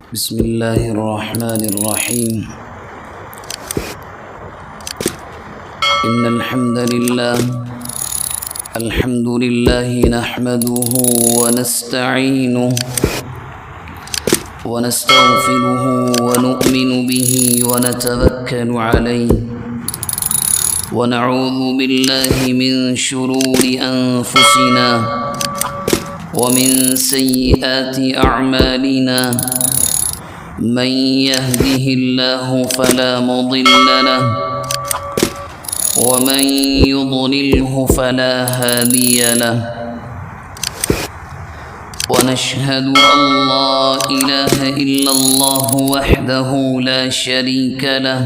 بسم الله الرحمن الرحيم. إن الحمد لله نحمده ونستعينه ونستغفره ونؤمن به ونتوكل عليه ونعوذ بالله من شرور أنفسنا ومن سيئات أعمالنا. من يهده الله فلا مضل له ومن يضلله فلا هادي له. ونشهد أن لا إله إلا الله وحده لا شريك له،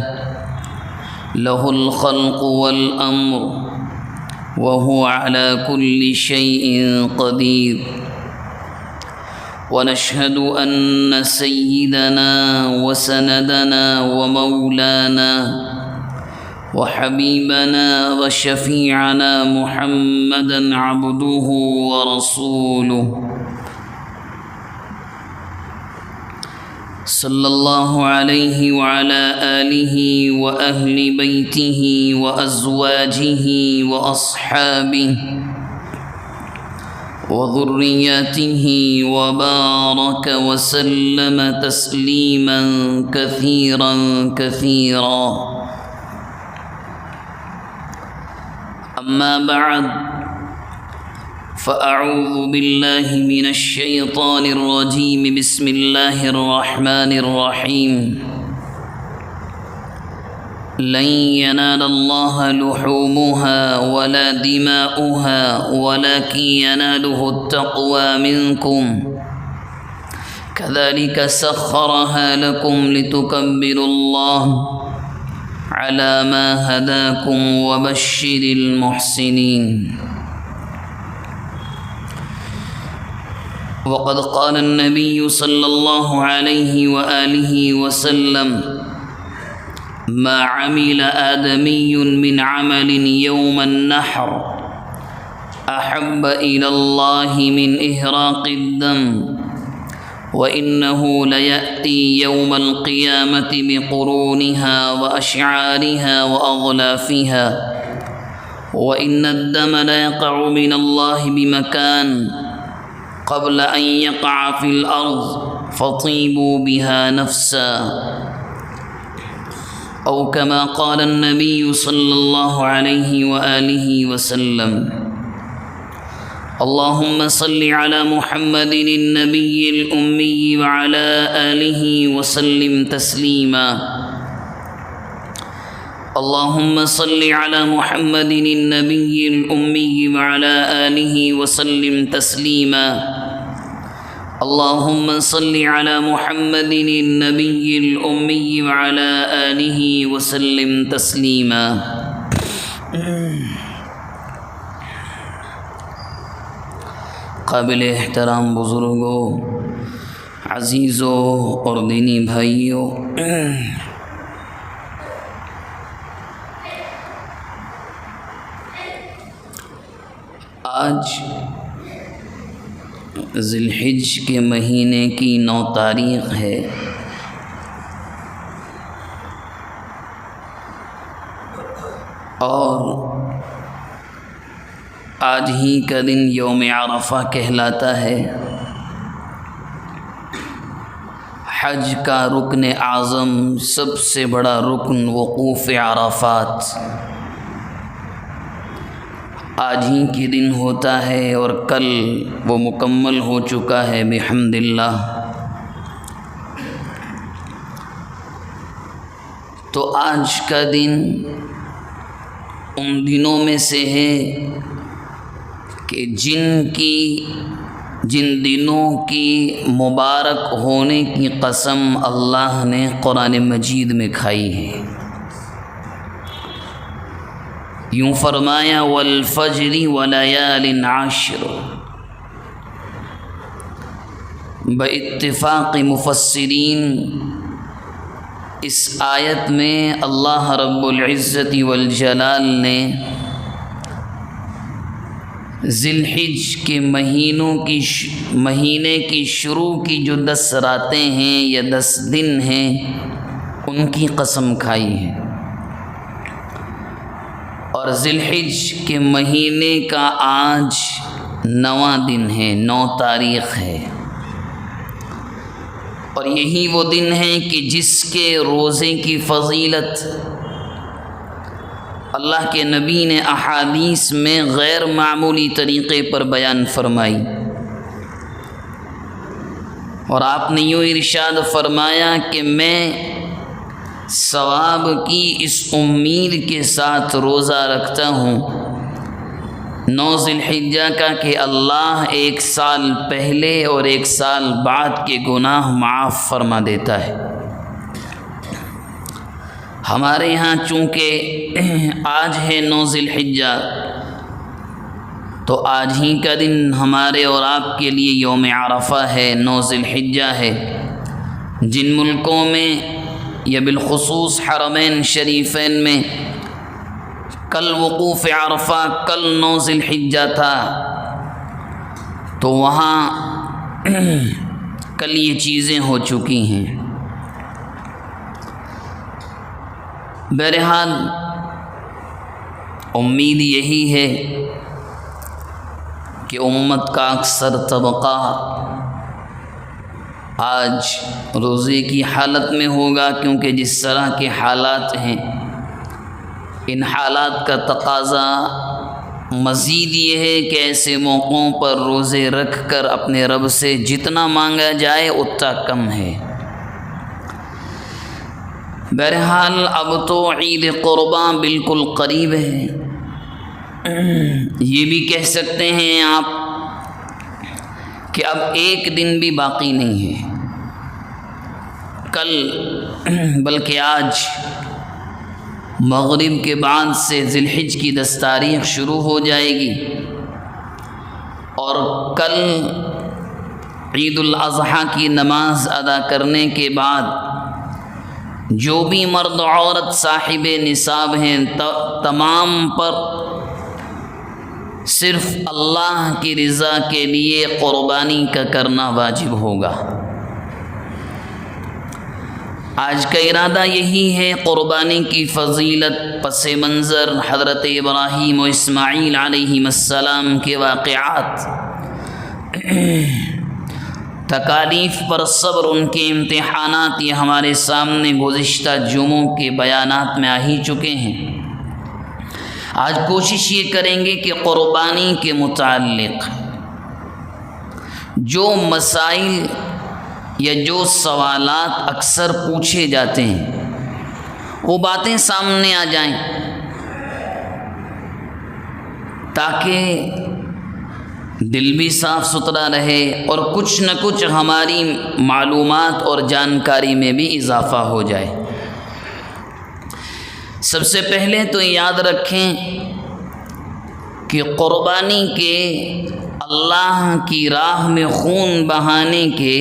له الخلق والأمر وهو على كل شيء قدير. ونشهد أن سيدنا وسندنا ومولانا وحبيبنا وشفيعنا محمدا عبده ورسوله صلى الله عليه وعلى آله وأهل بيته وأزواجه وأصحابه وذرياته وبارك وسلم تسليما كثيرا كثيرا. أما بعد، فأعوذ بالله من الشيطان الرجيم. بسم الله الرحمن الرحيم. لن ينال الله لحومها ولا دماؤها ولكن يناله التقوى منكم، كذلك سخرها لكم لتكبروا الله على ما هداكم وبشر المحسنين. وقد قال النبي صلى الله عليه وآله وسلم: ما عمل آدمي من عمل يوم النحر أحب إلى الله من إهراق الدم، وإنه ليأتي يوم القيامة بقرونها وأشعارها وأغلافها، وإن الدم ليقع من الله بمكان قبل أن يقع في الأرض فطيبوا بها نفسا، أو كما قال النبي صلى الله عليه وآله وسلم. اللهم صل على محمد النبي الأمي وعلى آله وسلم تسليما. اللهم صل على محمد النبي الأمي وعلى آله وسلم تسليما. اللهم صل على محمد النبي الأمي وعلى آله وسلم تسليما. قابل احترام بزرگوں، عزیزوں اور دینی بھائیوں، آج ذی الحج کے مہینے کی 9 تاریخ ہے، اور آج ہی کا دن یوم عرفہ کہلاتا ہے. حج کا رکن اعظم، سب سے بڑا رکن وقوف عرفات آج ہی کے دن ہوتا ہے، اور کل وہ مکمل ہو چکا ہے بحمد اللہ. تو آج کا دن ان دنوں میں سے ہے کہ جن دنوں کی مبارک ہونے کی قسم اللہ نے قرآن مجید میں کھائی ہے. یوں فرمایا: والفجر ولیال عشر. باتفاق مفسرین اس آیت میں اللہ رب العزت والجلال نے ذی الحج کے مہینے کی شروع کی جو 10 راتیں ہیں یا 10 دن ہیں ان کی قسم کھائی ہے، اور ذی الحج کے مہینے کا آج 9واں دن ہے، 9 تاریخ ہے، اور یہی وہ دن ہے کہ جس کے روزے کی فضیلت اللہ کے نبی نے احادیث میں غیر معمولی طریقے پر بیان فرمائی، اور آپ نے یوں ارشاد فرمایا کہ میں ثواب کی اس امید کے ساتھ روزہ رکھتا ہوں 9 ذی الحجہ کا کہ اللہ 1 سال پہلے اور 1 سال بعد کے گناہ معاف فرما دیتا ہے۔ ہمارے یہاں چونکہ آج ہے 9 ذی الحجہ، تو آج ہی کا دن ہمارے اور آپ کے لیے یوم عرفہ ہے، 9 ذی الحجہ ہے۔ جن ملکوں میں یا بالخصوص حرمین شریفین میں کل وقوف عرفہ، کل 9 ذی الحجہ تھا، تو وہاں کل یہ چیزیں ہو چکی ہیں۔ بہرحال امید یہی ہے کہ امت کا اکثر طبقہ آج روزے کی حالت میں ہوگا، کیونکہ جس طرح کے حالات ہیں ان حالات کا تقاضا مزید یہ ہے کہ ایسے موقعوں پر روزے رکھ کر اپنے رب سے جتنا مانگا جائے اتنا کم ہے۔ بہرحال اب تو عید قرباں بالکل قریب ہے، یہ بھی کہہ سکتے ہیں آپ کہ اب 1 دن بھی باقی نہیں ہے، کل بلکہ آج مغرب کے بعد سے ذی الحج کی 10 تاریخ شروع ہو جائے گی، اور کل عید الاضحیٰ کی نماز ادا کرنے کے بعد جو بھی مرد عورت صاحب نصاب ہیں تمام پر صرف اللہ کی رضا کے لیے قربانی کا کرنا واجب ہوگا۔ آج کا ارادہ یہی ہے، قربانی کی فضیلت پس منظر حضرت ابراہیم و اسماعیل علیہم السلام کے واقعات، تکالیف پر صبر، ان کے امتحانات، یہ ہمارے سامنے گزشتہ جمعوں کے بیانات میں آ ہی چکے ہیں۔ آج کوشش یہ کریں گے کہ قربانی کے متعلق جو مسائل یا جو سوالات اکثر پوچھے جاتے ہیں وہ باتیں سامنے آ جائیں، تاکہ دل بھی صاف ستھرا رہے اور کچھ نہ کچھ ہماری معلومات اور جانکاری میں بھی اضافہ ہو جائے۔ سب سے پہلے تو یاد رکھیں کہ قربانی کے، اللہ کی راہ میں خون بہانے کے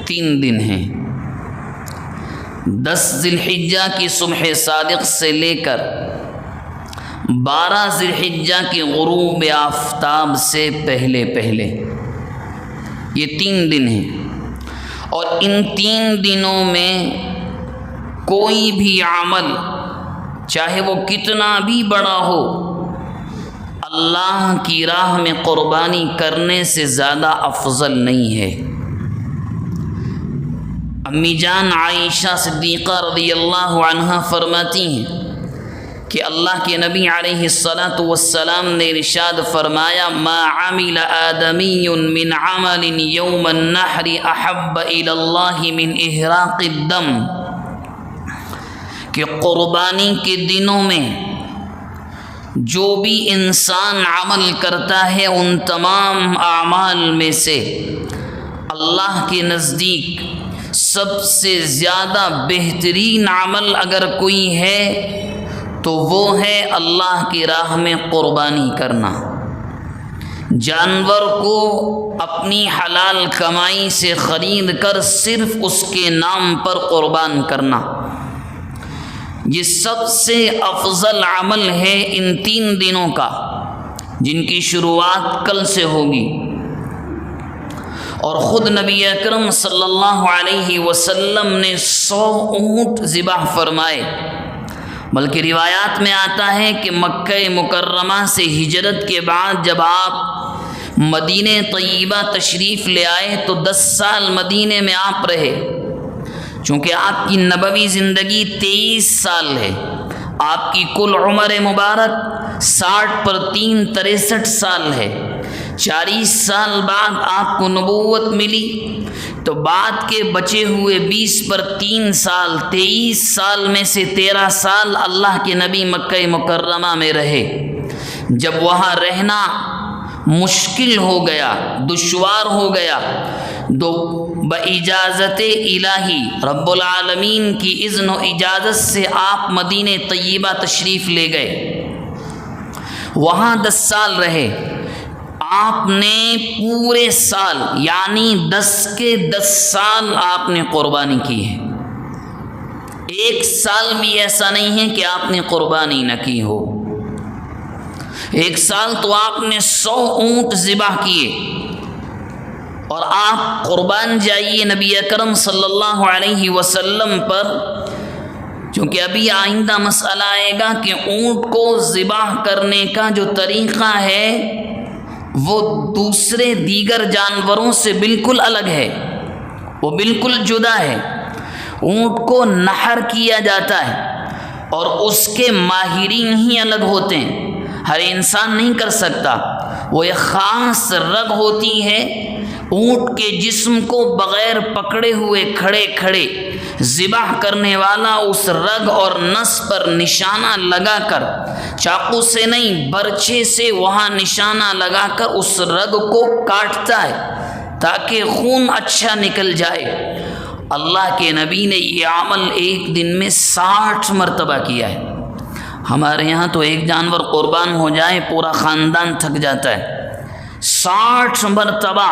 3 دن ہیں۔ 10 ذی الحجہ کی صبح صادق سے لے کر 12 ذی الحجہ کے غروب آفتاب سے پہلے یہ 3 دن ہیں، اور ان 3 دنوں میں کوئی بھی عمل چاہے وہ کتنا بھی بڑا ہو، اللہ کی راہ میں قربانی کرنے سے زیادہ افضل نہیں ہے۔ امی جان عائشہ صدیقہ رضی اللہ عنہا فرماتی ہیں کہ اللہ کے نبی علیہ الصلاۃ والسلام نے ارشاد فرمایا، ما عمل آدمی من عمل یوم النحر احب الی اللہ من احراق الدم، کہ قربانی کے دنوں میں جو بھی انسان عمل کرتا ہے ان تمام اعمال میں سے اللہ کے نزدیک سب سے زیادہ بہترین عمل اگر کوئی ہے تو وہ ہے اللہ کی راہ میں قربانی کرنا، جانور کو اپنی حلال کمائی سے خرید کر صرف اس کے نام پر قربان کرنا، یہ سب سے افضل عمل ہے ان 3 دنوں کا۔ جن کی شروعات کل سے ہوگی، اور خود نبی اکرم صلی اللہ علیہ وسلم نے 100 اونٹ ذبح فرمائے۔ بلکہ روایات میں آتا ہے کہ مکہ مکرمہ سے ہجرت کے بعد جب آپ مدینہ طیبہ تشریف لے آئے تو 10 سال مدینہ میں آپ رہے۔ چونکہ آپ کی نبوی زندگی 23 سال ہے، آپ کی کل عمر مبارک 60 پر 3 63 سال ہے۔ 40 سال بعد آپ کو نبوت ملی، تو بعد کے بچے ہوئے 20 پر 3 سال 23 سال میں سے 13 سال اللہ کے نبی مکہ مکرمہ میں رہے۔ جب وہاں رہنا مشکل ہو گیا، دشوار ہو گیا، تو باجازت الہی رب العالمین کی اذن و اجازت سے آپ مدینہ طیبہ تشریف لے گئے، وہاں 10 سال رہے۔ آپ نے پورے سال یعنی 10 کے 10 سال آپ نے قربانی کی ہے۔ ایک سال بھی ایسا نہیں ہے کہ آپ نے قربانی نہ کی ہو۔ ایک سال تو آپ نے 100 اونٹ ذبح کیے، اور آپ قربان جائیے نبی اکرم صلی اللہ علیہ وسلم پر، کیونکہ ابھی آئندہ مسئلہ آئے گا کہ اونٹ کو ذبح کرنے کا جو طریقہ ہے وہ دوسرے دیگر جانوروں سے بالکل الگ ہے، وہ بالکل جدا ہے۔ اونٹ کو نحر کیا جاتا ہے، اور اس کے ماہرین ہی الگ ہوتے ہیں، ہر انسان نہیں کر سکتا۔ وہ ایک خاص رگ ہوتی ہے، اونٹ کے جسم کو بغیر پکڑے ہوئے کھڑے کھڑے ذبح کرنے والا اس رگ اور نس پر نشانہ لگا کر، چاقو سے نہیں برچھے سے وہاں نشانہ لگا کر اس رگ کو کاٹتا ہے تاکہ خون اچھا نکل جائے۔ اللہ کے نبی نے یہ عمل ایک دن میں 60 مرتبہ کیا ہے۔ ہمارے یہاں تو ایک جانور قربان ہو جائے پورا خاندان تھک جاتا ہے۔ 60 مرتبہ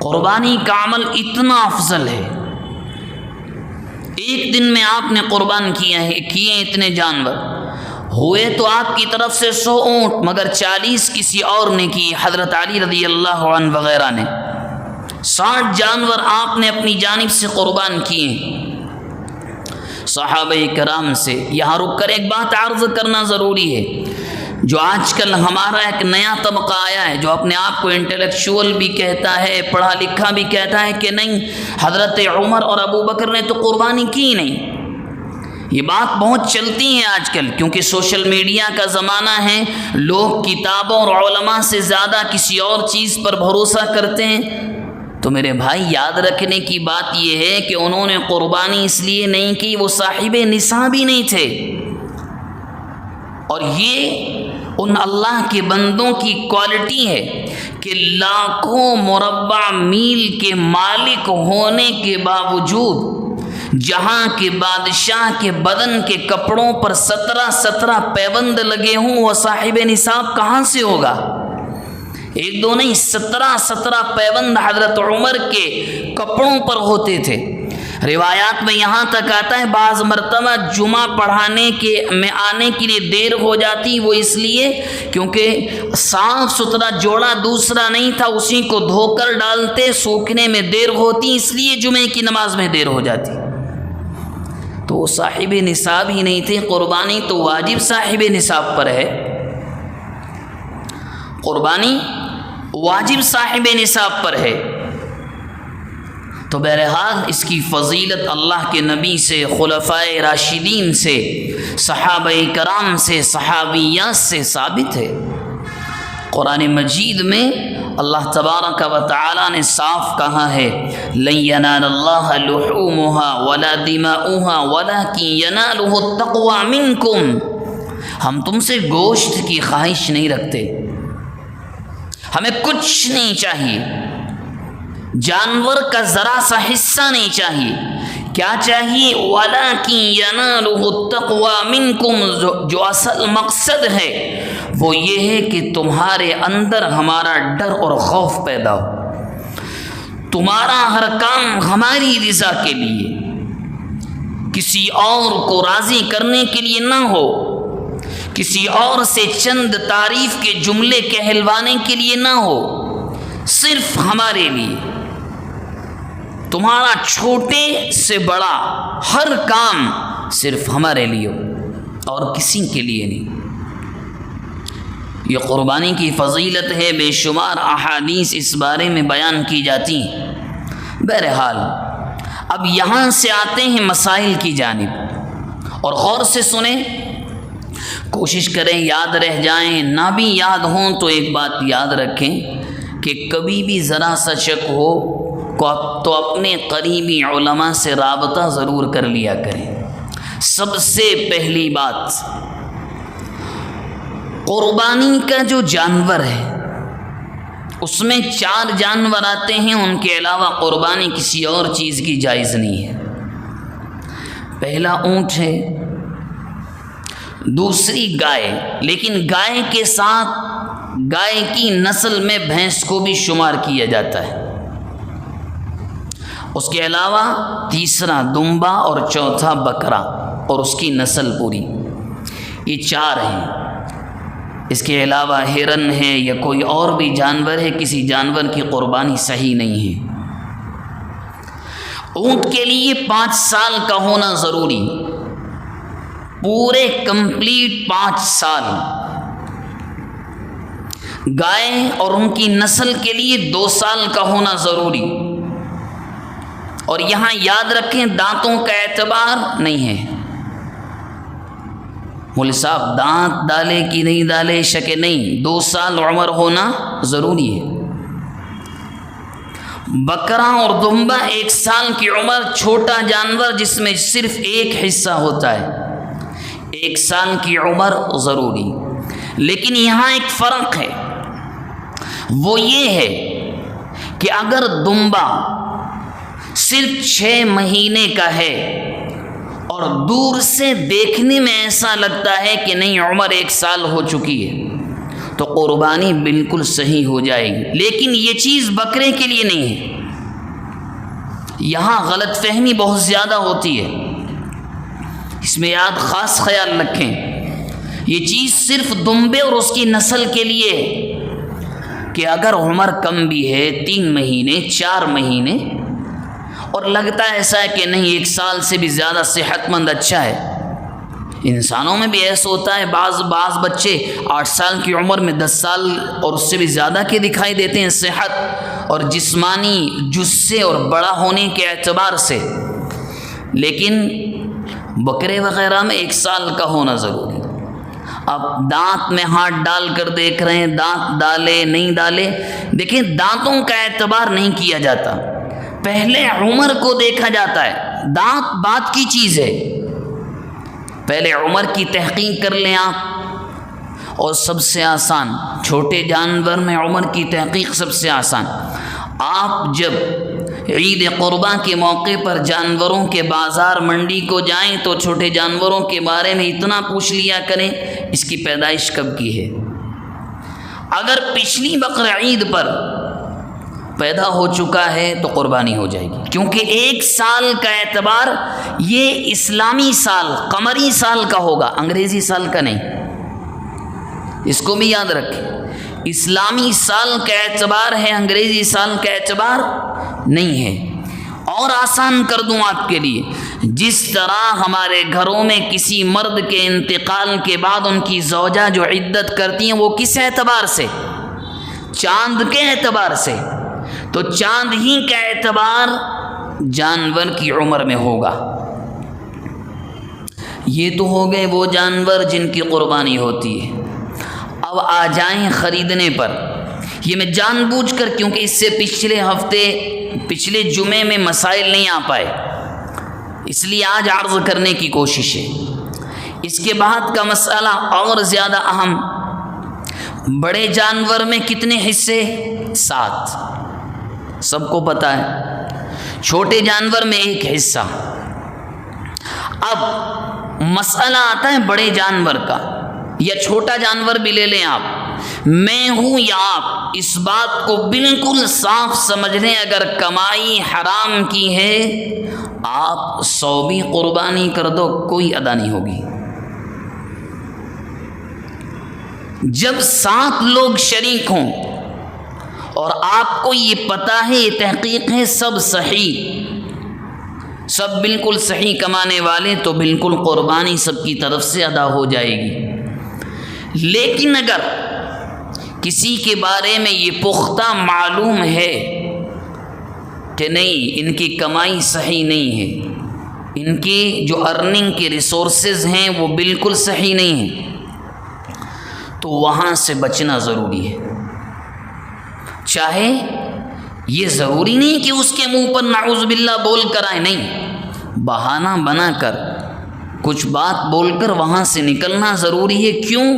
قربانی کا عمل اتنا افضل ہے۔ ایک دن میں آپ نے قربان کیے اتنے جانور ہوئے، تو آپ کی طرف سے 100 اونٹ، مگر 40 کسی اور نے کی، حضرت علی رضی اللہ عنہ وغیرہ نے۔ 60 جانور آپ نے اپنی جانب سے قربان کیے صحابہ کرام سے۔ یہاں رک کر ایک بات عرض کرنا ضروری ہے، جو آج کل ہمارا ایک نیا طبقہ آیا ہے جو اپنے آپ کو انٹلیکچوئل بھی کہتا ہے، پڑھا لکھا بھی کہتا ہے کہ نہیں حضرت عمر اور ابو بکر نے تو قربانی کی نہیں۔ یہ بات بہت چلتی ہے آج کل، کیونکہ سوشل میڈیا کا زمانہ ہے، لوگ کتابوں اور علماء سے زیادہ کسی اور چیز پر بھروسہ کرتے ہیں۔ تو میرے بھائی یاد رکھنے کی بات یہ ہے کہ انہوں نے قربانی اس لیے نہیں کی، وہ صاحب نصاب ہی نہیں تھے، اور یہ ان اللہ کے بندوں کی کوالٹی ہے کہ لاکھوں مربع میل کے مالک ہونے کے باوجود جہاں کے بادشاہ کے بدن کے کپڑوں پر 17 پیوند لگے ہوں، وہ صاحب نصاب کہاں سے ہوگا؟ ایک دو نہیں، 17 پیوند حضرت عمر کے کپڑوں پر ہوتے تھے۔ روایات میں یہاں تک آتا ہے بعض مرتبہ جمعہ پڑھانے میں آنے کے لیے دیر ہو جاتی، وہ اس لیے کیونکہ صاف ستھرا جوڑا دوسرا نہیں تھا، اسی کو دھو کر ڈالتے، سوکھنے میں دیر ہوتی، اس لیے جمعے کی نماز میں دیر ہو جاتی۔ تو وہ صاحب نصاب ہی نہیں تھے۔ قربانی تو واجب صاحب نصاب پر ہے، قربانی واجب صاحب نصاب پر ہے۔ تو بہرحال اس کی فضیلت اللہ کے نبی سے، خلفائے راشدین سے، صحابہ کرام سے، صحابیات سے ثابت ہے۔ قرآن مجید میں اللہ تبارک و تعالی نے صاف کہا ہے لن ینال اللہ لحومها ولا دماؤها ولکن ینالہ التقوی منکم، ہم تم سے گوشت کی خواہش نہیں رکھتے، ہمیں کچھ نہیں چاہیے، جانور کا ذرا سا حصہ نہیں چاہیے، کیا چاہیے؟ وَلَكِنْ يَنَالُهُ التَّقْوَى مِنْكُمْ، جو اصل مقصد ہے وہ یہ ہے کہ تمہارے اندر ہمارا ڈر اور خوف پیدا ہو، تمہارا ہر کام ہماری رضا کے لیے، کسی اور کو راضی کرنے کے لیے نہ ہو، کسی اور سے چند تعریف کے جملے کہلوانے کے لیے نہ ہو، صرف ہمارے لیے۔ تمہارا چھوٹے سے بڑا ہر کام صرف ہمارے لیے ہو اور کسی کے لیے نہیں۔ یہ قربانی کی فضیلت ہے، بے شمار احادیث اس بارے میں بیان کی جاتی ہیں۔ بہرحال اب یہاں سے آتے ہیں مسائل کی جانب، اور غور سے سنیں، کوشش کریں یاد رہ جائیں، نہ بھی یاد ہوں تو ایک بات یاد رکھیں کہ کبھی بھی ذرا سا شک ہو تو اپنے قریبی علماء سے رابطہ ضرور کر لیا کریں۔ سب سے پہلی بات، قربانی کا جو جانور ہے اس میں 4 جانور آتے ہیں، ان کے علاوہ قربانی کسی اور چیز کی جائز نہیں ہے۔ پہلا اونٹ ہے، دوسری گائے، لیکن گائے کے ساتھ گائے کی نسل میں بھینس کو بھی شمار کیا جاتا ہے۔ اس کے علاوہ تیسرا دمبا اور چوتھا بکرا اور اس کی نسل پوری، یہ 4 ہیں۔ اس کے علاوہ ہرن ہے یا کوئی اور بھی جانور ہے، کسی جانور کی قربانی صحیح نہیں ہے۔ اونٹ کے لیے 5 سال کا ہونا ضروری، پورے کمپلیٹ 5 سال۔ گائے اور ان کی نسل کے لیے 2 سال کا ہونا ضروری، اور یہاں یاد رکھیں دانتوں کا اعتبار نہیں ہے۔ مولوی صاحب دانت ڈالے کہ نہیں ڈالے شک نہیں، 2 سال عمر ہونا ضروری ہے۔ بکرا اور دمبا 1 سال کی عمر، چھوٹا جانور جس میں صرف ایک حصہ ہوتا ہے، 1 سال کی عمر ضروری۔ لیکن یہاں ایک فرق ہے، وہ یہ ہے کہ اگر دمبا صرف 6 مہینے کا ہے اور دور سے دیکھنے میں ایسا لگتا ہے کہ نہیں عمر 1 سال ہو چکی ہے، تو قربانی بالکل صحیح ہو جائے گی۔ لیکن یہ چیز بکرے کے لیے نہیں ہے، یہاں غلط فہمی بہت زیادہ ہوتی ہے، اس میں یاد خاص خیال رکھیں۔ یہ چیز صرف دمبے اور اس کی نسل کے لیے ہے کہ اگر عمر کم بھی ہے، 3 مہینے 4 مہینے، اور لگتا ہے ایسا ہے کہ نہیں 1 سال سے بھی زیادہ صحت مند اچھا ہے۔ انسانوں میں بھی ایسا ہوتا ہے، بعض بچے 8 سال کی عمر میں 10 سال اور اس سے بھی زیادہ کے دکھائی دیتے ہیں صحت اور جسمانی جثے اور بڑا ہونے کے اعتبار سے، لیکن بکرے وغیرہ میں 1 سال کا ہونا ضروری۔ اب دانت میں ہاتھ ڈال کر دیکھ رہے ہیں، دانت ڈالے نہیں ڈالے، دیکھیں دانتوں کا اعتبار نہیں کیا جاتا، پہلے عمر کو دیکھا جاتا ہے۔ دانت بات کی چیز ہے، پہلے عمر کی تحقیق کر لیں آپ، اور سب سے آسان چھوٹے جانور میں عمر کی تحقیق سب سے آسان۔ آپ جب عید قرباں کے موقع پر جانوروں کے بازار منڈی کو جائیں تو چھوٹے جانوروں کے بارے میں اتنا پوچھ لیا کریں اس کی پیدائش کب کی ہے۔ اگر پچھلی بقر عید پر پیدا ہو چکا ہے تو قربانی ہو جائے گی، کیونکہ 1 سال کا اعتبار یہ اسلامی سال قمری سال کا ہوگا، انگریزی سال کا نہیں، اس کو بھی یاد رکھیں۔ اسلامی سال کا اعتبار ہے، انگریزی سال کا اعتبار نہیں ہے۔ اور آسان کر دوں آپ کے لیے، جس طرح ہمارے گھروں میں کسی مرد کے انتقال کے بعد ان کی زوجہ جو عدت کرتی ہیں وہ کس اعتبار سے؟ چاند کے اعتبار سے، تو چاند ہی کا اعتبار جانور کی عمر میں ہوگا۔ یہ تو ہو گئے وہ جانور جن کی قربانی ہوتی ہے۔ اب آ جائیں خریدنے پر، یہ میں جان بوجھ کر کیونکہ اس سے پچھلے جمعے میں مسائل نہیں آ پائے، اس لیے آج عرض کرنے کی کوشش ہے۔ اس کے بعد کا مسئلہ اور زیادہ اہم، بڑے جانور میں کتنے حصے؟ 7، سب کو پتہ ہے۔ چھوٹے جانور میں 1 حصہ۔ اب مسئلہ آتا ہے بڑے جانور کا، یا چھوٹا جانور بھی لے لیں آپ، میں ہوں یا آپ، اس بات کو بالکل صاف سمجھ لیں، اگر کمائی حرام کی ہے آپ 100 بھی قربانی کر دو کوئی ادا نہیں ہوگی۔ جب 7 لوگ شریک ہوں اور آپ کو یہ پتہ ہے، یہ تحقیق ہے، سب صحیح، سب بالکل صحیح کمانے والے، تو بالکل قربانی سب کی طرف سے ادا ہو جائے گی۔ لیکن اگر کسی کے بارے میں یہ پختہ معلوم ہے کہ نہیں، ان کی کمائی صحیح نہیں ہے، ان کی جو ارننگ کے ریسورسز ہیں وہ بالکل صحیح نہیں ہیں، تو وہاں سے بچنا ضروری ہے۔ چاہے یہ ضروری نہیں کہ اس کے منہ پر نعوذ باللہ بول کر آئے، نہیں، بہانہ بنا کر کچھ بات بول کر وہاں سے نکلنا ضروری ہے۔ کیوں؟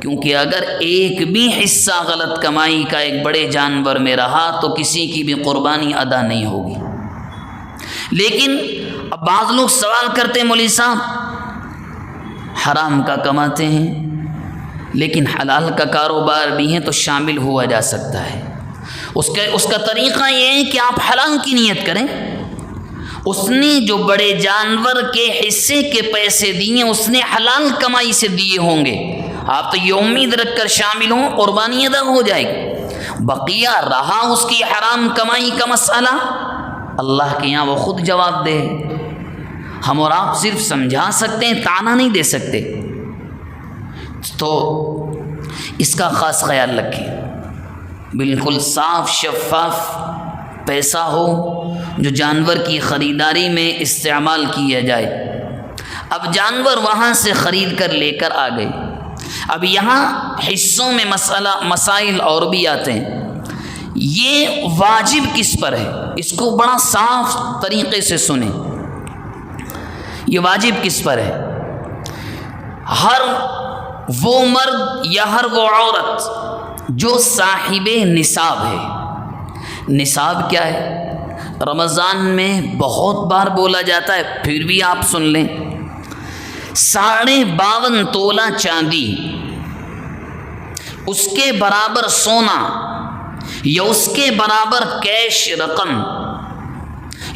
کیونکہ اگر ایک بھی حصہ غلط کمائی کا ایک بڑے جانور میں رہا تو کسی کی بھی قربانی ادا نہیں ہوگی۔ لیکن اب بعض لوگ سوال کرتے ہیں، مولوی صاحب حرام کا کماتے ہیں لیکن حلال کا کاروبار بھی ہے تو شامل ہوا جا سکتا ہے۔ اس کا طریقہ یہ ہے کہ آپ حلال کی نیت کریں۔ اس نے جو بڑے جانور کے حصے کے پیسے دیے اس نے حلال کمائی سے دیے ہوں گے، آپ تو یہ امید رکھ کر شامل ہوں، قربانی ادا ہو جائے گی۔ بقیہ رہا اس کی حرام کمائی کا مسئلہ، اللہ کے یہاں وہ خود جواب دے۔ ہم اور آپ صرف سمجھا سکتے ہیں، طعنہ نہیں دے سکتے۔ تو اس کا خاص خیال رکھیں، بالکل صاف شفاف پیسہ ہو جو جانور کی خریداری میں استعمال کیا جائے۔ اب جانور وہاں سے خرید کر لے کر آ گئے، اب یہاں حصوں میں مسائل اور بھی آتے ہیں۔ یہ واجب کس پر ہے، اس کو بڑا صاف طریقے سے سنیں۔ یہ واجب کس پر ہے؟ ہر وہ مرد یا ہر وہ عورت جو صاحب نصاب ہے۔ نصاب کیا ہے؟ رمضان میں بہت بار بولا جاتا ہے، پھر بھی آپ سن لیں۔ 52.5 تولہ چاندی، اس کے برابر سونا یا اس کے برابر کیش رقم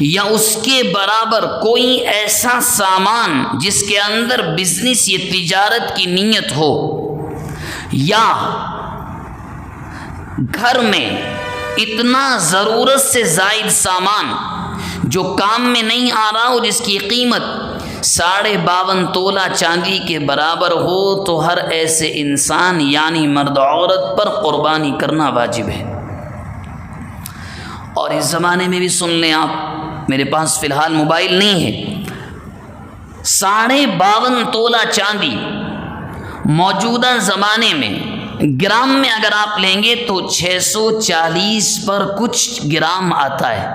یا اس کے برابر کوئی ایسا سامان جس کے اندر بزنس یا تجارت کی نیت ہو، یا گھر میں اتنا ضرورت سے زائد سامان جو کام میں نہیں آ رہا ہو، جس کی قیمت 52.5 تولہ چاندی کے برابر ہو، تو ہر ایسے انسان یعنی مرد عورت پر قربانی کرنا واجب ہے۔ اور اس زمانے میں بھی سن لیں آپ، میرے پاس فی الحال موبائل نہیں ہے، 52.5 تولہ چاندی موجودہ زمانے میں گرام میں اگر آپ لیں گے تو 640 پر کچھ گرام آتا ہے۔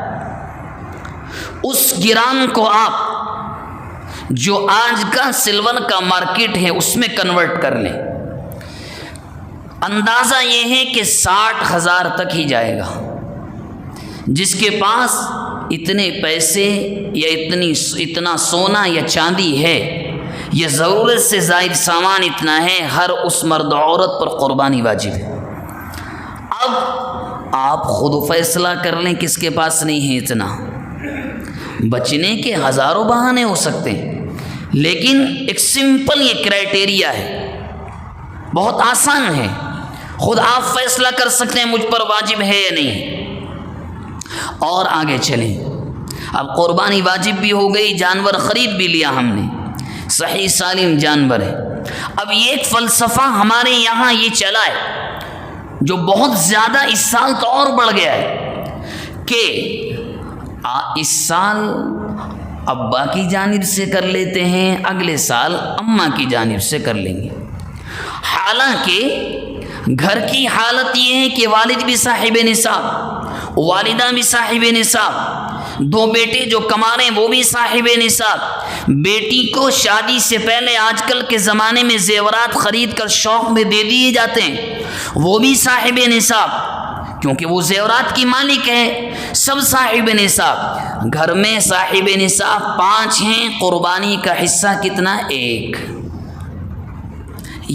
اس گرام کو آپ جو آج کا سلور کا مارکیٹ ہے اس میں کنورٹ کر لیں، اندازہ یہ ہے کہ 60,000 تک ہی جائے گا۔ جس کے پاس اتنے پیسے یا اتنا سونا یا چاندی ہے یا ضرورت سے زائد سامان اتنا ہے، ہر اس مرد عورت پر قربانی واجب ہے۔ اب آپ خود فیصلہ کر لیں کس کے پاس نہیں ہے اتنا۔ بچنے کے ہزاروں بہانے ہو سکتے ہیں، لیکن ایک سمپل یہ کرائٹیریا ہے، بہت آسان ہے، خود آپ فیصلہ کر سکتے ہیں مجھ پر واجب ہے یا نہیں۔ اور آگے چلیں، اب قربانی واجب بھی ہو گئی، جانور خرید بھی لیا ہم نے، صحیح سالم جانور ہے۔ اب یہ ایک فلسفہ ہمارے یہاں یہ چلا ہے جو بہت زیادہ اس سال تو اور بڑھ گیا ہے کہ اس سال ابا کی جانب سے کر لیتے ہیں، اگلے سال اماں کی جانب سے کر لیں گے۔ حالانکہ گھر کی حالت یہ ہے کہ والد بھی صاحب نصاب، والدہ بھی صاحب نصاب، 2 بیٹے جو کما رہے ہیں وہ بھی صاحب نصاب۔ بیٹی کو شادی سے پہلے آج کل کے زمانے میں زیورات خرید کر شوق میں دے دیے جاتے ہیں، وہ بھی صاحب نصاب، کیونکہ وہ زیورات کی مالک ہے۔ سب صاحب نصاب، گھر میں صاحب نصاب 5 ہیں، قربانی کا حصہ کتنا؟ 1۔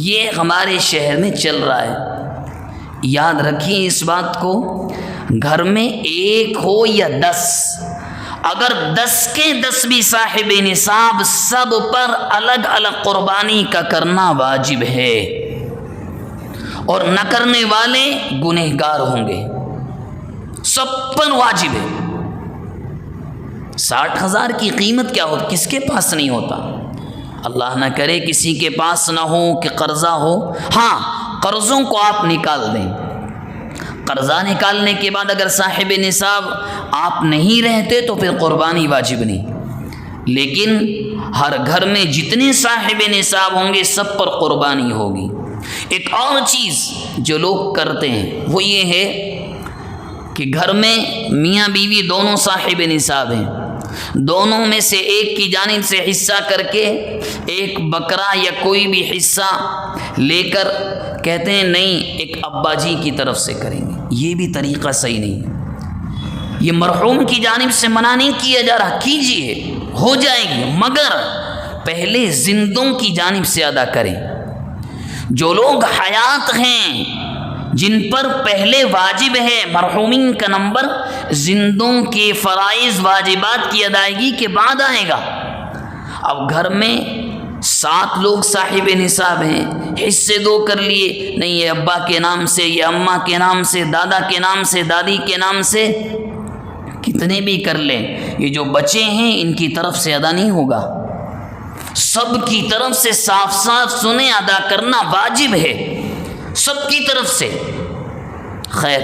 یہ ہمارے شہر میں چل رہا ہے، یاد رکھیے اس بات کو، گھر میں 1 ہو یا 10، اگر 10 کے 10 بھی صاحب نصاب، سب پر الگ الگ قربانی کا کرنا واجب ہے۔ اور نہ کرنے والے گنہگار ہوں گے. سب پر واجب ہے. 60,000 کی قیمت کیا ہو، کس کے پاس نہیں ہوتا؟ اللہ نہ کرے کسی کے پاس نہ ہو کہ قرضہ ہو. ہاں قرضوں کو آپ نکال دیں. قرضہ نکالنے کے بعد اگر صاحب نصاب آپ نہیں رہتے تو پھر قربانی واجب نہیں. لیکن ہر گھر میں جتنے صاحب نصاب ہوں گے سب پر قربانی ہوگی. ایک اور چیز جو لوگ کرتے ہیں وہ یہ ہے کہ گھر میں میاں بیوی دونوں صاحب نصاب ہیں، دونوں میں سے ایک کی جانب سے حصہ کر کے ایک بکرا یا کوئی بھی حصہ لے کر کہتے ہیں نہیں ایک ابا جی کی طرف سے کریں گے. یہ بھی طریقہ صحیح نہیں ہے. یہ مرحوم کی جانب سے منع نہیں کیا جا رہا، کیجئے ہو جائے گی، مگر پہلے زندوں کی جانب سے ادا کریں. جو لوگ حیات ہیں جن پر پہلے واجب ہے، مرحومین کا نمبر زندوں کے فرائض واجبات کی ادائیگی کے بعد آئے گا. اب گھر میں 7 لوگ صاحب نصاب ہیں، حصے 2 کر لیے، نہیں یہ ابا کے نام سے، یہ اماں کے نام سے، دادا کے نام سے، دادی کے نام سے، کتنے بھی کر لیں، یہ جو بچے ہیں ان کی طرف سے ادا نہیں ہوگا. سب کی طرف سے صاف صاف سنیں، ادا کرنا واجب ہے سب کی طرف سے. خیر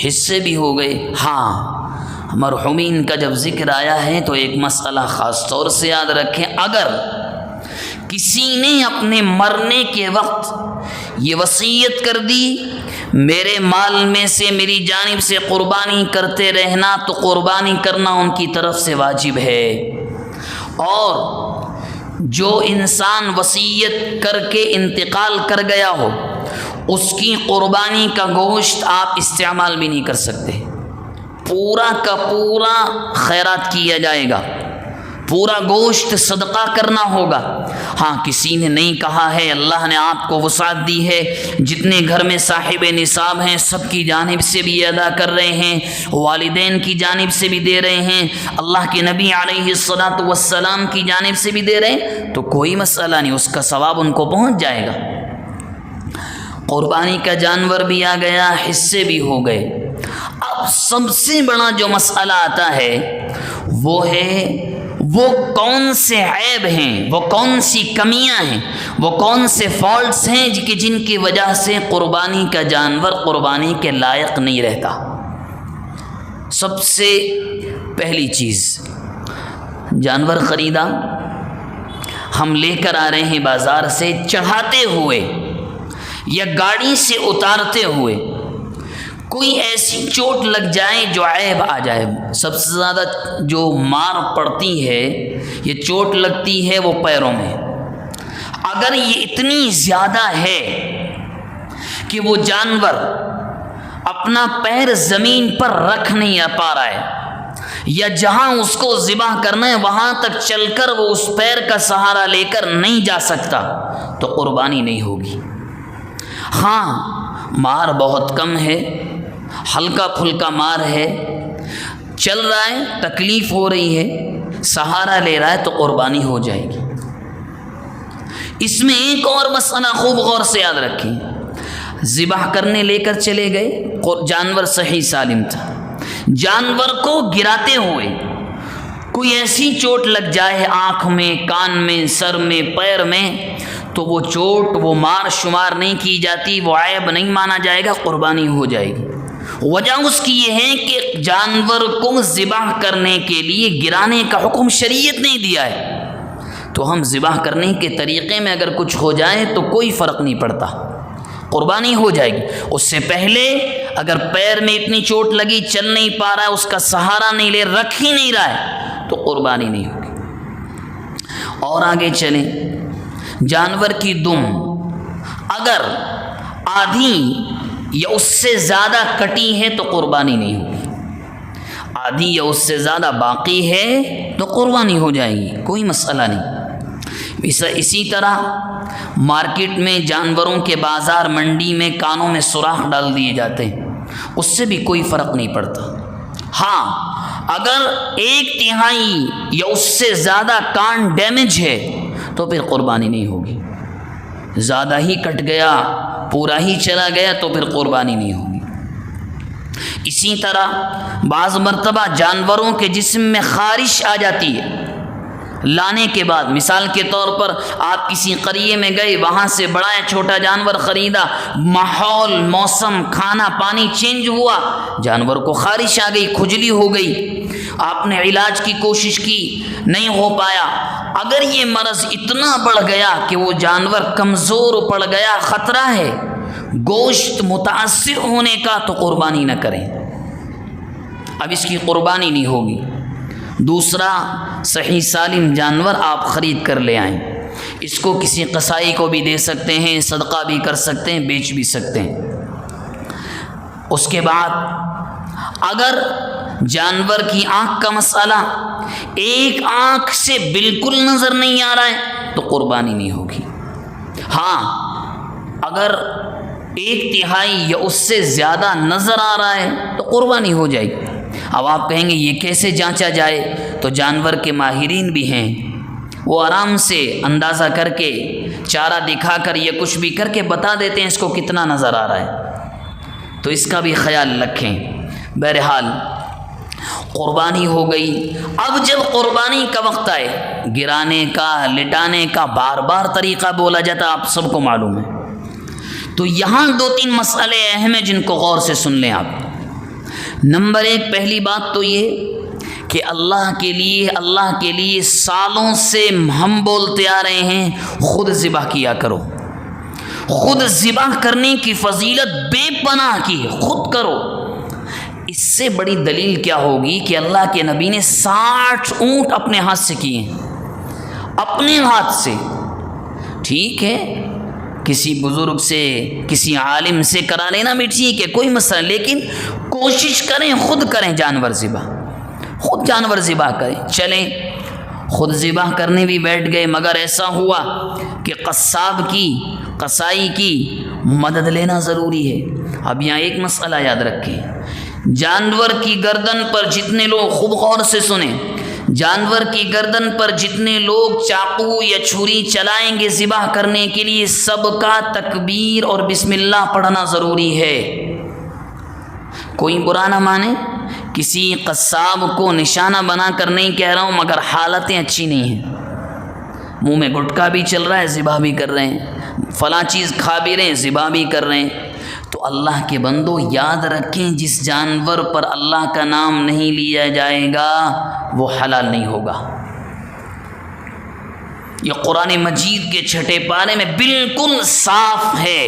حصے بھی ہو گئے. ہاں مرحومین کا جب ذکر آیا ہے تو ایک مسئلہ خاص طور سے یاد رکھیں. اگر کسی نے اپنے مرنے کے وقت یہ وصیت کر دی میرے مال میں سے میری جانب سے قربانی کرتے رہنا، تو قربانی کرنا ان کی طرف سے واجب ہے. اور جو انسان وصیت کر کے انتقال کر گیا ہو اس کی قربانی کا گوشت آپ استعمال بھی نہیں کر سکتے. پورا کا پورا خیرات کیا جائے گا، پورا گوشت صدقہ کرنا ہوگا. ہاں کسی نے نہیں کہا ہے، اللہ نے آپ کو وسعت دی ہے، جتنے گھر میں صاحب نصاب ہیں سب کی جانب سے بھی ادا کر رہے ہیں، والدین کی جانب سے بھی دے رہے ہیں، اللہ کے نبی علیہ الصلاۃ والسلام کی جانب سے بھی دے رہے ہیں، تو کوئی مسئلہ نہیں، اس کا ثواب ان کو پہنچ جائے گا. قربانی کا جانور بھی آ گیا، حصے بھی ہو گئے. اب سب سے بڑا جو مسئلہ آتا ہے وہ ہے وہ کون سے عیب ہیں، وہ کون سی کمیاں ہیں، وہ کون سے فالٹس ہیں کہ جن کی وجہ سے قربانی کا جانور قربانی کے لائق نہیں رہتا. سب سے پہلی چیز، جانور خریدا، ہم لے کر آ رہے ہیں بازار سے، چڑھاتے ہوئے یا گاڑی سے اتارتے ہوئے کوئی ایسی چوٹ لگ جائے جو عیب آ جائے. سب سے زیادہ جو مار پڑتی ہے، یہ چوٹ لگتی ہے وہ پیروں میں. اگر یہ اتنی زیادہ ہے کہ وہ جانور اپنا پیر زمین پر رکھ نہیں پا رہا ہے، یا جہاں اس کو ذبح کرنا ہے وہاں تک چل کر وہ اس پیر کا سہارا لے کر نہیں جا سکتا، تو قربانی نہیں ہوگی. ہاں مار بہت کم ہے، ہلکا پھلکا مار ہے، چل رہا ہے، تکلیف ہو رہی ہے، سہارا لے رہا ہے، تو قربانی ہو جائے گی. اس میں ایک اور مسئلہ خوب غور سے یاد رکھیں. ذبح کرنے لے کر چلے گئے، جانور صحیح سالم تھا، جانور کو گراتے ہوئے کوئی ایسی چوٹ لگ جائے آنکھ میں، کان میں، سر میں، پیر میں، تو وہ چوٹ، وہ مار شمار نہیں کی جاتی، وہ عیب نہیں مانا جائے گا، قربانی ہو جائے گی. وجہ اس کی یہ ہے کہ جانور کو ذبح کرنے کے لیے گرانے کا حکم شریعت نے دیا ہے، تو ہم ذبح کرنے کے طریقے میں اگر کچھ ہو جائے تو کوئی فرق نہیں پڑتا، قربانی ہو جائے گی. اس سے پہلے اگر پیر میں اتنی چوٹ لگی، چل نہیں پا رہا ہے، اس کا سہارا نہیں لے، رکھ ہی نہیں رہا ہے، تو قربانی نہیں ہوگی. اور آگے چلیں، جانور کی دم اگر آدھی یا اس سے زیادہ کٹی ہے تو قربانی نہیں ہوگی، آدھی یا اس سے زیادہ باقی ہے تو قربانی ہو جائے گی، کوئی مسئلہ نہیں. اسی طرح مارکیٹ میں، جانوروں کے بازار، منڈی میں کانوں میں سوراخ ڈال دیے جاتے ہیں، اس سے بھی کوئی فرق نہیں پڑتا. ہاں اگر 1/3 یا اس سے زیادہ کان ڈیمیج ہے تو پھر قربانی نہیں ہوگی. زیادہ ہی کٹ گیا پورا ہی چلا گیا تو پھر قربانی نہیں ہوگی۔ اسی طرح بعض مرتبہ جانوروں کے جسم میں خارش آ جاتی ہے لانے کے بعد، مثال کے طور پر آپ کسی قریے میں گئے، وہاں سے بڑا یا چھوٹا جانور خریدا، ماحول، موسم، کھانا پانی چینج ہوا، جانور کو خارش آ گئی، کھجلی ہو گئی، آپ نے علاج کی کوشش کی، نہیں ہو پایا۔ اگر یہ مرض اتنا بڑھ گیا کہ وہ جانور کمزور پڑ گیا، خطرہ ہے گوشت متاثر ہونے کا، تو قربانی نہ کریں، اب اس کی قربانی نہیں ہوگی۔ دوسرا، صحیح سالم جانور آپ خرید کر لے آئیں، اس کو کسی قصائی کو بھی دے سکتے ہیں، صدقہ بھی کر سکتے ہیں، بیچ بھی سکتے ہیں۔ اس کے بعد اگر جانور کی آنکھ کا مسئلہ، ایک آنکھ سے بالکل نظر نہیں آ رہا ہے تو قربانی نہیں ہوگی۔ ہاں اگر 1/3 یا اس سے زیادہ نظر آ رہا ہے تو قربانی ہو جائے گی۔ اب آپ کہیں گے یہ کیسے جانچا جائے؟ تو جانور کے ماہرین بھی ہیں، وہ آرام سے اندازہ کر کے، چارہ دکھا کر یا کچھ بھی کر کے بتا دیتے ہیں اس کو کتنا نظر آ رہا ہے، تو اس کا بھی خیال رکھیں۔ بہرحال قربانی ہو گئی۔ اب جب قربانی کا وقت آئے، گرانے کا، لٹانے کا بار بار طریقہ بولا جاتا، آپ سب کو معلوم ہے، تو یہاں 2-3 مسئلے اہم ہیں جن کو غور سے سن لیں آپ۔ نمبر 1، پہلی بات تو یہ کہ اللہ کے لیے سالوں سے ہم بولتے آ رہے ہیں خود ذبح کیا کرو، خود ذبح کرنے کی فضیلت بے پناہ کی ہے، خود کرو۔ اس سے بڑی دلیل کیا ہوگی کہ اللہ کے نبی نے 60 اونٹ اپنے ہاتھ سے کیے ہیں، اپنے ہاتھ سے۔ ٹھیک ہے کسی بزرگ سے، کسی عالم سے کرا لینا بھی ٹھیک ہے، کوئی مسئلہ، لیکن کوشش کریں خود کریں جانور ذبح، خود جانور ذبح کریں۔ چلیں خود ذبح کرنے بھی بیٹھ گئے، مگر ایسا ہوا کہ قصاب کی، قصائی کی مدد لینا ضروری ہے۔ اب یہاں ایک مسئلہ یاد رکھیں، جانور کی گردن پر جتنے لوگ، خوب غور سے سنیں، جانور کی گردن پر جتنے لوگ چاقو یا چھری چلائیں گے ذبح کرنے کے لیے، سب کا تکبیر اور بسم اللہ پڑھنا ضروری ہے۔ کوئی برا نہ مانے، کسی قصاب کو نشانہ بنا کر نہیں کہہ رہا ہوں، مگر حالتیں اچھی نہیں ہیں، منہ میں گٹکا بھی چل رہا ہے، ذبح بھی کر رہے ہیں، فلاں چیز کھا بھی رہے ہیں، ذبح بھی کر رہے ہیں۔ تو اللہ کے بندو یاد رکھیں، جس جانور پر اللہ کا نام نہیں لیا جائے گا وہ حلال نہیں ہوگا۔ یہ قرآن مجید کے 6 پارے میں بالکل صاف ہے،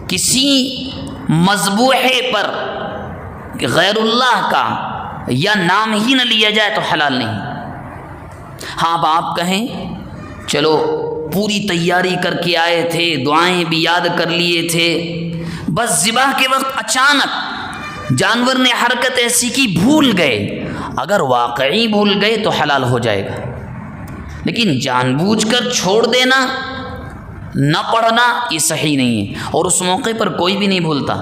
کسی مذبوحے پر غیر اللہ کا یا نام ہی نہ لیا جائے تو حلال نہیں۔ ہاں اب آپ کہیں چلو پوری تیاری کر کے آئے تھے، دعائیں بھی یاد کر لیے تھے، بس ذبح کے وقت اچانک جانور نے حرکت ایسی کی، بھول گئے۔ اگر واقعی بھول گئے تو حلال ہو جائے گا، لیکن جان بوجھ کر چھوڑ دینا، نہ پڑھنا، یہ صحیح نہیں ہے۔ اور اس موقع پر کوئی بھی نہیں بھولتا،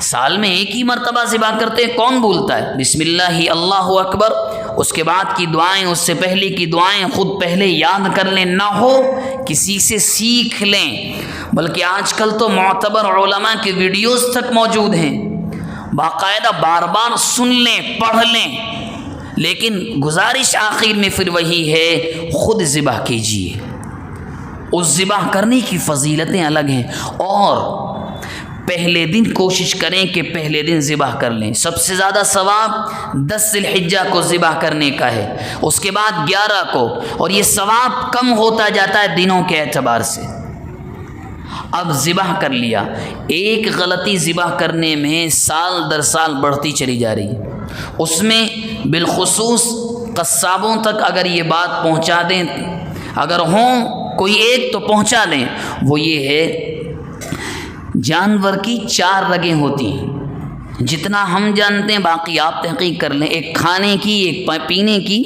سال میں ایک ہی مرتبہ ذبح کرتے ہیں، کون بھولتا ہے؟ بسم اللہ، اللہ اکبر، اس کے بعد کی دعائیں، اس سے پہلے کی دعائیں خود پہلے یاد کر لیں، نہ ہو کسی سے سیکھ لیں۔ بلکہ آج کل تو معتبر علماء کے ویڈیوز تک موجود ہیں، باقاعدہ بار بار سن لیں، پڑھ لیں۔ لیکن گزارش آخر میں پھر وہی ہے، خود ذبح کیجیے، اس ذبح کرنے کی فضیلتیں الگ ہیں۔ اور پہلے دن کوشش کریں کہ پہلے دن ذبح کر لیں، سب سے زیادہ ثواب 10 ذی الحجہ کو ذبح کرنے کا ہے، اس کے بعد 11 کو، اور یہ ثواب کم ہوتا جاتا ہے دنوں کے اعتبار سے۔ اب ذبح کر لیا، ایک غلطی ذبح کرنے میں سال در سال بڑھتی چلی جا رہی ہے، اس میں بالخصوص قصابوں تک اگر یہ بات پہنچا دیں، اگر ہوں کوئی ایک تو پہنچا دیں، وہ یہ ہے جانور کی 4 رگیں ہوتی ہیں، جتنا ہم جانتے ہیں، باقی آپ تحقیق کر لیں، ایک کھانے کی، ایک پینے کی،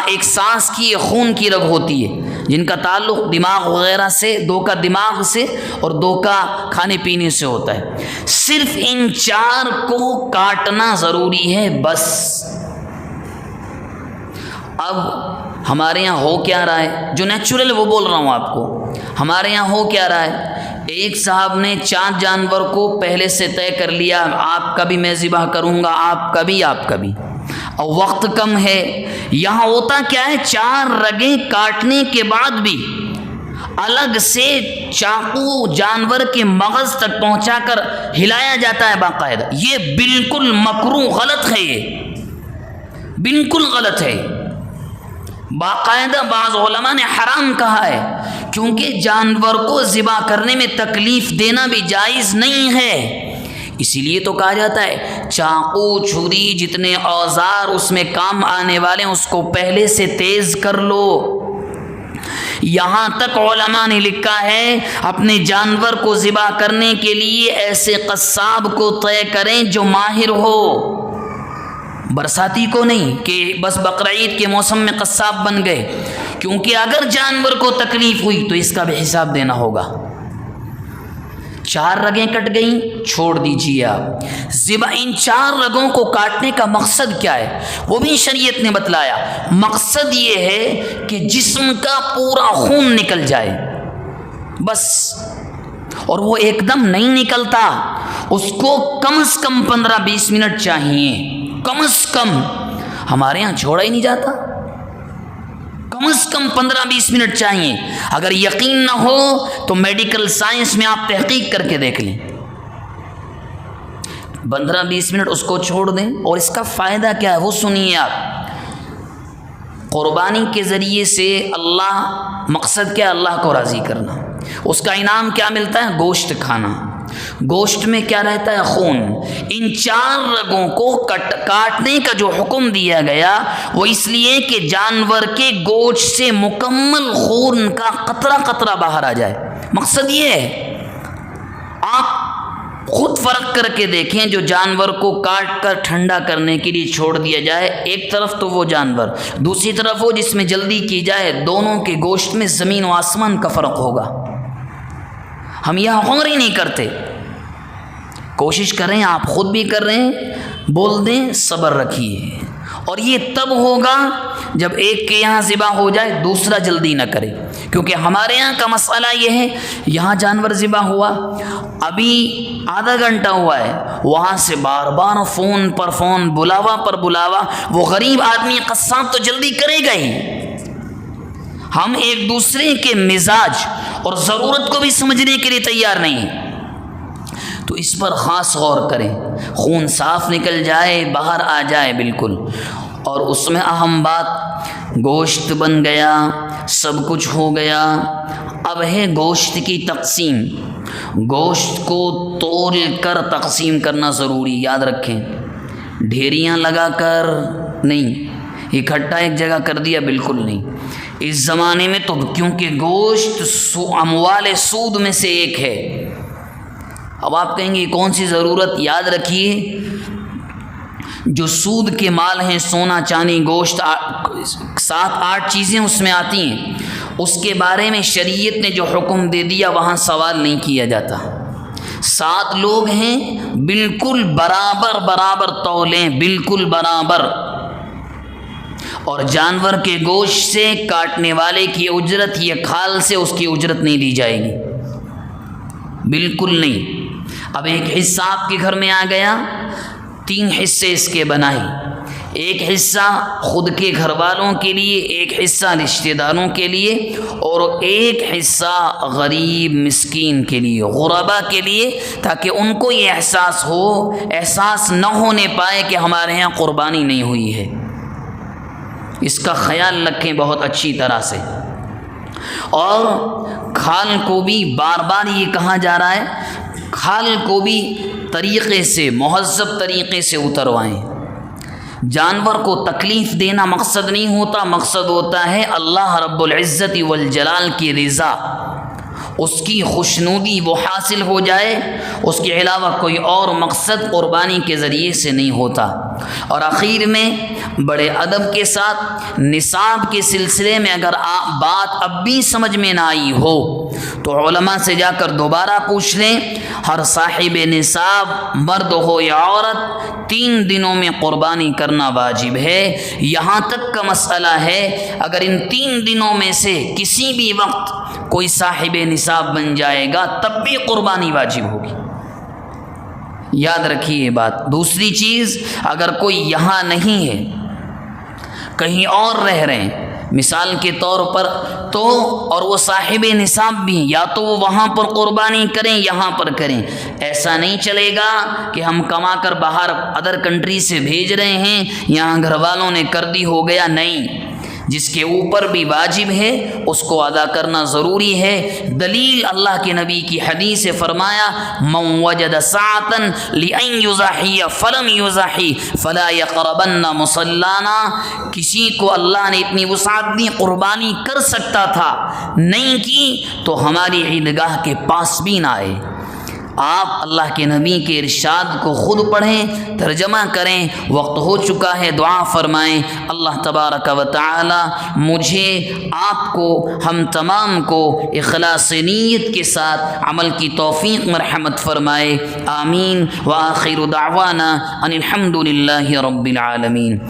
ایک سانس کی، ایک خون کی رگ ہوتی ہے، جن کا تعلق دماغ وغیرہ سے، 2 کا دماغ سے اور 2 کا کھانے پینے سے ہوتا ہے۔ صرف ان 4 کو کاٹنا ضروری ہے بس۔ اب ہمارے یہاں ہو کیا رہا ہے، جو نیچرل وہ بول رہا ہوں آپ کو، ہمارے یہاں ہو کیا رہا ہے، ایک صاحب نے 4 جانور کو پہلے سے طے کر لیا، آپ کا بھی میں ذبح کروں گا، آپ کا بھی، آپ کا بھی، اور وقت کم ہے۔ یہاں ہوتا کیا ہے، 4 رگیں کاٹنے کے بعد بھی الگ سے چاقو جانور کے مغز تک پہنچا کر ہلایا جاتا ہے باقاعدہ۔ یہ بالکل مکروہ، غلط ہے، یہ بالکل غلط ہے، باقاعدہ بعض علماء نے حرام کہا ہے، کیونکہ جانور کو ذبح کرنے میں تکلیف دینا بھی جائز نہیں ہے۔ اسی لیے تو کہا جاتا ہے چاقو چھری جتنے اوزار اس میں کام آنے والے ہیں اس کو پہلے سے تیز کر لو۔ یہاں تک علماء نے لکھا ہے اپنے جانور کو ذبح کرنے کے لیے ایسے قصاب کو طے کریں جو ماہر ہو، برساتی کو نہیں کہ بس بقرعید کے موسم میں قصاب بن گئے، کیونکہ اگر جانور کو تکلیف ہوئی تو اس کا بھی حساب دینا ہوگا۔ 4 رگیں کٹ گئیں، چھوڑ دیجیے آپ ذبح۔ ان 4 رگوں کو کاٹنے کا مقصد کیا ہے وہ بھی شریعت نے بتلایا۔ مقصد یہ ہے کہ جسم کا پورا خون نکل جائے بس، اور وہ ایک دم نہیں نکلتا، اس کو کم از کم 15-20 منٹ چاہیے، کم از کم۔ ہمارے ہاں چھوڑا ہی نہیں جاتا، کم از کم 15-20 منٹ چاہیے۔ اگر یقین نہ ہو تو میڈیکل سائنس میں آپ تحقیق کر کے دیکھ لیں، 15-20 منٹ اس کو چھوڑ دیں۔ اور اس کا فائدہ کیا ہے وہ سنیے آپ۔ قربانی کے ذریعے سے اللہ، مقصد کیا، اللہ کو راضی کرنا، اس کا انعام کیا ملتا ہے، گوشت کھانا۔ گوشت میں کیا رہتا ہے، خون۔ ان 4 رگوں کو کاٹنے کا جو حکم دیا گیا وہ اس لیے کہ جانور کے گوشت سے مکمل خون کا قطرہ قطرہ باہر آ جائے، مقصد یہ ہے۔ آپ خود فرق کر کے دیکھیں، جو جانور کو کاٹ کر ٹھنڈا کرنے کے لیے چھوڑ دیا جائے، ایک طرف تو وہ جانور، دوسری طرف وہ جس میں جلدی کی جائے، دونوں کے گوشت میں زمین و آسمان کا فرق ہوگا۔ ہم یہاں غور ہی نہیں کرتے۔ کوشش کریں، آپ خود بھی کر رہے ہیں، بول دیں صبر رکھیے، اور یہ تب ہوگا جب ایک کے یہاں ذبح ہو جائے دوسرا جلدی نہ کرے، کیونکہ ہمارے یہاں کا مسئلہ یہ ہے، یہاں جانور ذبح ہوا، ابھی آدھا گھنٹہ ہوا ہے، وہاں سے بار بار فون پر فون، بلاوا پر بلاوا، وہ غریب آدمی قصاب تو جلدی کرے گا ہی۔ ہم ایک دوسرے کے مزاج اور ضرورت کو بھی سمجھنے کے لیے تیار نہیں ہیں، تو اس پر خاص غور کریں، خون صاف نکل جائے، باہر آ جائے بالکل۔ اور اس میں اہم بات، گوشت بن گیا، سب کچھ ہو گیا، اب ہے گوشت کی تقسیم۔ گوشت کو تول کر تقسیم کرنا ضروری، یاد رکھیں، ڈھیریاں لگا کر نہیں، اکٹھا ایک جگہ کر دیا، بالکل نہیں۔ اس زمانے میں تو کیونکہ گوشت اموال سود میں سے ایک ہے، اب آپ کہیں گے کون سی ضرورت، یاد رکھیے جو سود کے مال ہیں، سونا چاندی گوشت، 7-8 چیزیں اس میں آتی ہیں، اس کے بارے میں شریعت نے جو حکم دے دیا وہاں سوال نہیں کیا جاتا۔ 7 لوگ ہیں، بالکل برابر برابر تولیں، بالکل برابر، اور جانور کے گوشت سے کاٹنے والے کی اجرت یا کھال سے اس کی اجرت نہیں دی جائے گی، بالکل نہیں۔ اب ایک حصہ آپ کے گھر میں آ گیا، 3 حصے اس کے بنائے، ایک حصہ خود کے گھر والوں کے لیے، ایک حصہ رشتہ داروں کے لیے، اور ایک حصہ غریب مسکین کے لیے، غربا کے لیے، تاکہ ان کو یہ احساس نہ ہونے پائے کہ ہمارے یہاں قربانی نہیں ہوئی ہے۔ اس کا خیال رکھیں بہت اچھی طرح سے۔ اور کھال کو بھی بار بار یہ کہا جا رہا ہے، کھال کو بھی طریقے سے، مہذب طریقے سے اتروائیں۔ جانور کو تکلیف دینا مقصد نہیں ہوتا، مقصد ہوتا ہے اللہ رب العزت والجلال کی رضا، اس کی خوشنودی وہ حاصل ہو جائے، اس کے علاوہ کوئی اور مقصد قربانی کے ذریعے سے نہیں ہوتا۔ اور آخر میں بڑے ادب کے ساتھ نصاب کے سلسلے میں اگر بات اب بھی سمجھ میں نہ آئی ہو تو علماء سے جا کر دوبارہ پوچھ لیں۔ ہر صاحب نصاب مرد ہو یا عورت 3 دنوں میں قربانی کرنا واجب ہے۔ یہاں تک کا مسئلہ ہے اگر ان 3 دنوں میں سے کسی بھی وقت کوئی صاحب نصاب بن جائے گا تب بھی قربانی واجب ہوگی، یاد رکھیے یہ بات۔ دوسری چیز، اگر کوئی یہاں نہیں ہے، کہیں اور رہ رہے ہیں مثال کے طور پر، تو اور وہ صاحب نصاب بھی ہیں، یا تو وہ وہاں پر قربانی کریں یہاں پر کریں۔ ایسا نہیں چلے گا کہ ہم کما کر باہر ادر کنٹری سے بھیج رہے ہیں، یہاں گھر والوں نے کر دی ہو گیا، نہیں۔ جس کے اوپر بھی واجب ہے اس کو ادا کرنا ضروری ہے۔ دلیل اللہ کے نبی کی حدیث سے فرمایا من وجد ساعتا لأن یضحی فلم یضحی فلا یقربن مصلانا، کسی کو اللہ نے اتنی وسعت دی قربانی کر سکتا تھا، نہیں کی تو ہماری عیدگاہ کے پاس بھی نہ آئے۔ آپ اللہ کے نبی کے ارشاد کو خود پڑھیں، ترجمہ کریں۔ وقت ہو چکا ہے، دعا فرمائیں اللہ تبارک و تعالی مجھے، آپ کو، ہم تمام کو اخلاص نیت کے ساتھ عمل کی توفیق مرحمت فرمائے، آمین۔ وآخر دعوانا ان الحمد للہ رب العالمین۔